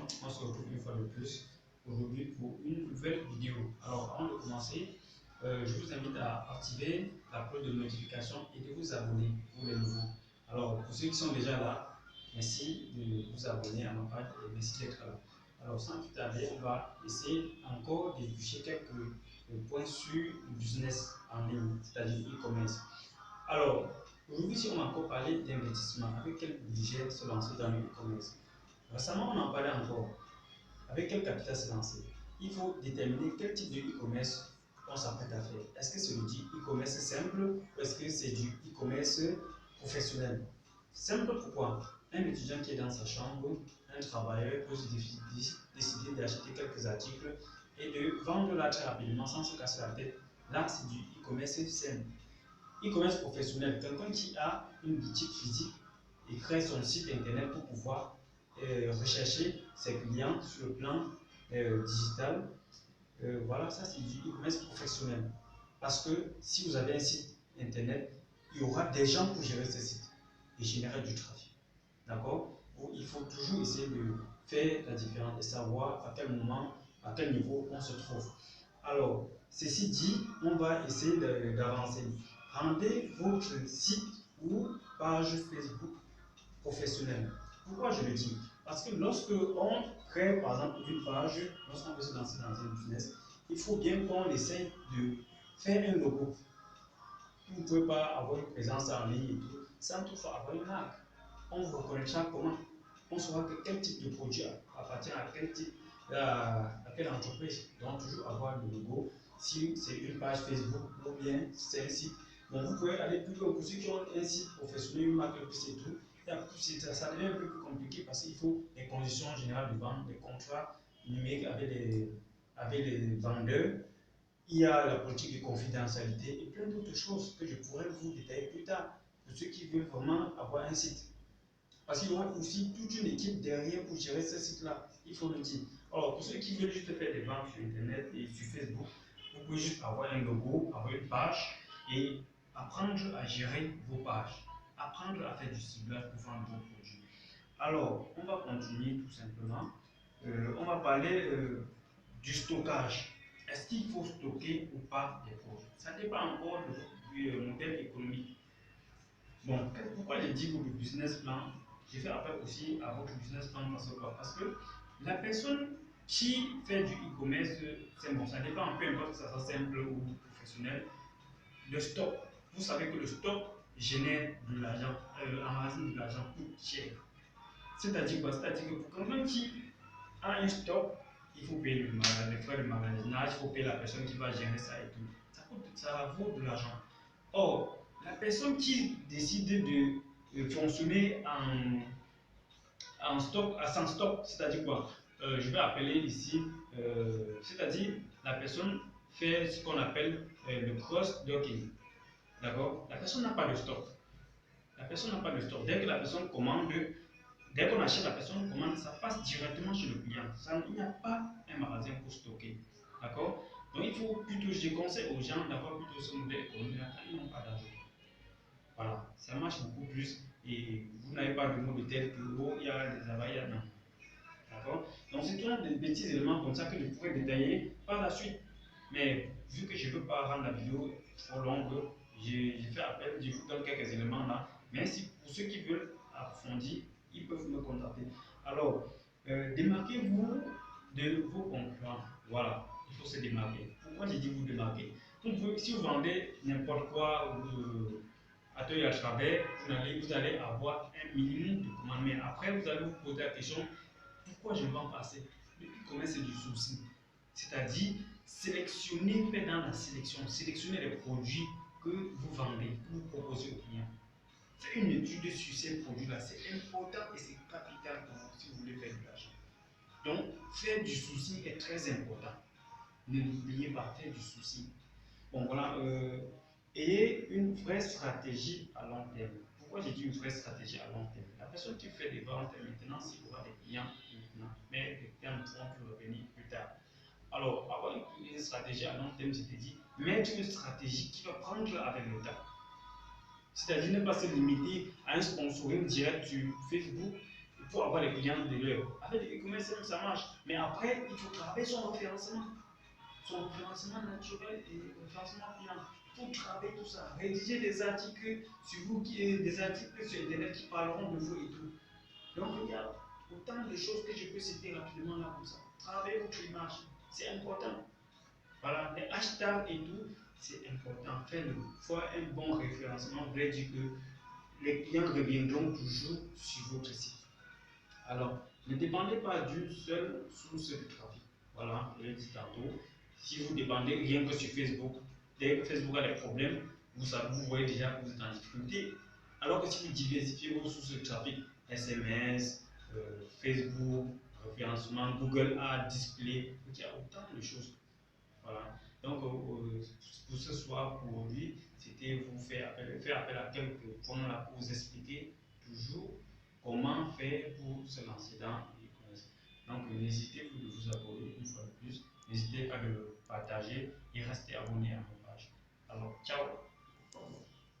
gens, on se retrouve une fois de plus aujourd'hui pour une nouvelle vidéo. Alors avant de commencer, je vous invite à activer la cloche de notification et de vous abonner pour les nouveaux. Alors pour ceux qui sont déjà là, merci de vous abonner à ma page et merci d'être là. Alors sans plus tarder, on va essayer encore d'éplucher quelques points sur le business en ligne, c'est-à-dire e-commerce. Alors, aujourd'hui, si on va encore parler d'investissement, avec quel budget se lancer dans le e-commerce? Récemment, on en parlait encore. Avec quel capital se lancer? Il faut déterminer quel type de e-commerce on s'apprête à faire. Est-ce que c'est du e-commerce simple ou est-ce que c'est du e-commerce professionnel? Simple pourquoi? Un étudiant qui est dans sa chambre, un travailleur peut décider d'acheter quelques articles et de vendre là très rapidement sans se casser la tête. Là, c'est du e-commerce simple. E-commerce professionnel, quelqu'un qui a une boutique physique et crée son site internet pour pouvoir rechercher ses clients sur le plan digital. Voilà, ça c'est du e-commerce professionnel. Parce que si vous avez un site internet, il y aura des gens pour gérer ce site et générer du trafic. D'accord? Il faut toujours essayer de faire la différence et savoir à quel moment, à quel niveau on se trouve. Alors, ceci dit, on va essayer d'avancer. Rendez votre site ou page Facebook professionnelle. Pourquoi je le dis? Parce que lorsque on crée par exemple une page, lorsqu'on veut se lancer dans un business, il faut bien qu'on essaye de faire un logo. Vous ne pouvez pas avoir une présence en ligne et tout, sans toutefois avoir une marque. On vous reconnaîtra comment? On saura que quel type de produit appartient à quel type, à quelle entreprise. Donc toujours avoir le logo. Si c'est une page Facebook ou bien c'est un site. Donc vous pouvez aller plus loin pour ceux qui ont un site professionnel, une marque plus et tout. Ça devient un peu plus compliqué parce qu'il faut les conditions générales de vente, les contrats numériques avec les vendeurs. Il y a la politique de confidentialité et plein d'autres choses que je pourrais vous détailler plus tard pour ceux qui veulent vraiment avoir un site. Parce qu'il y aura aussi toute une équipe derrière pour gérer ce site-là, il faut le dire. Alors, pour ceux qui veulent juste faire des ventes sur Internet et sur Facebook, vous pouvez juste avoir un logo, avoir une page et apprendre à gérer vos pages, apprendre à faire du ciblage pour vendre vos produits. Alors, on va continuer tout simplement. On va parler du stockage. Est-ce qu'il faut stocker ou pas des produits? Ça dépend encore du modèle économique. Bon, pourquoi j'ai dit le business plan? J'ai fait appel aussi à votre business plan parce que la personne qui fait du e-commerce, c'est bon, ça dépend, peu importe que ça soit simple ou professionnel. Le stock, vous savez que le stock génère de l'argent, emmagasine de l'argent coûte cher. C'est-à-dire quoi? C'est-à-dire que pour quelqu'un qui a un stock, il faut payer les frais de magasinage, il faut payer la personne qui va gérer ça et tout. Ça vaut de l'argent. Or, la personne qui décide de fonctionner en stock, sans stock, c'est-à-dire quoi? Je vais appeler ici, c'est-à-dire la personne fait ce qu'on appelle le cross-docking. D'accord? La personne n'a pas de stock. La personne n'a pas de stock. Dès que la personne commande, dès qu'on achète, la personne commande, ça passe directement chez le client. Il n'y a pas un magasin pour stocker. D'accord? Donc il faut plutôt, je conseille aux gens d'avoir plutôt ce modèle économique quand ils n'ont pas d'argent. Voilà, ça marche beaucoup plus et vous n'avez pas de mots de tel que oh, il y a des avaries, non. D'accord? Donc c'est plein de petits éléments comme ça que je pourrais détailler par la suite. Mais vu que je ne veux pas rendre la vidéo trop longue, j'ai fait appel, je vous donne quelques éléments là. Mais si, pour ceux qui veulent approfondir, ils peuvent me contacter. Alors, démarquez-vous de vos concurrents. Voilà, il faut se démarquer. Pourquoi j'ai dit vous démarquer? Si vous vendez n'importe quoi, atelier à travers, vous allez avoir un minimum de commandes. Mais après, vous allez vous poser la question, pourquoi je ne vends pas assez? Le e-commerce, c'est du souci. C'est-à-dire, sélectionner, faire dans la sélection, sélectionner les produits que vous vendez, que vous proposez aux clients. Faire une étude sur ces produits-là, c'est important et c'est capital pour vous si vous voulez faire de l'argent. Donc, faire du souci est très important. Ne l'oubliez pas, faire du souci. Bon, voilà. Ayez une vraie stratégie à long terme. Pourquoi j'ai dit une vraie stratégie à long terme? La personne qui fait des ventes maintenant, s'il aura des clients maintenant, mais les clients ne pourront plus revenir plus tard. Alors, avoir une stratégie à long terme, c'est-à-dire mettre une stratégie qui va prendre avec le temps. C'est-à-dire ne pas se limiter à un sponsoring direct sur Facebook faut avoir les clients de l'heure. Avec les e-commerce, ça marche. Mais après, il faut travailler son référencement naturel et référencement client. Il faut travailler tout ça. Rédiger des articles sur vous, des articles sur Internet qui parleront de vous et tout. Donc, il y a autant de choses que je peux citer rapidement là comme ça. Travailler votre image, c'est important. Voilà, les hashtags et tout, c'est important. Faire un bon référencement vrai dire que les clients reviendront toujours sur votre site. Alors, ne dépendez pas d'une seule source de trafic. Voilà, je l'ai dit tantôt. Si vous dépendez rien que sur Facebook, dès que Facebook a des problèmes, vous voyez déjà que vous êtes en difficulté. Alors que si vous diversifiez vos sources de trafic, SMS, Facebook, référencement, Google Ads, Display, il y a autant de choses. Voilà. Donc, pour ce soir, pour lui, c'était faire appel à quelques points là pour vous expliquer toujours comment faire pour se lancer dans l'e-commerce. Donc, n'hésitez pas de vous abonner une fois de plus. N'hésitez pas de le partager et rester abonné à ma page.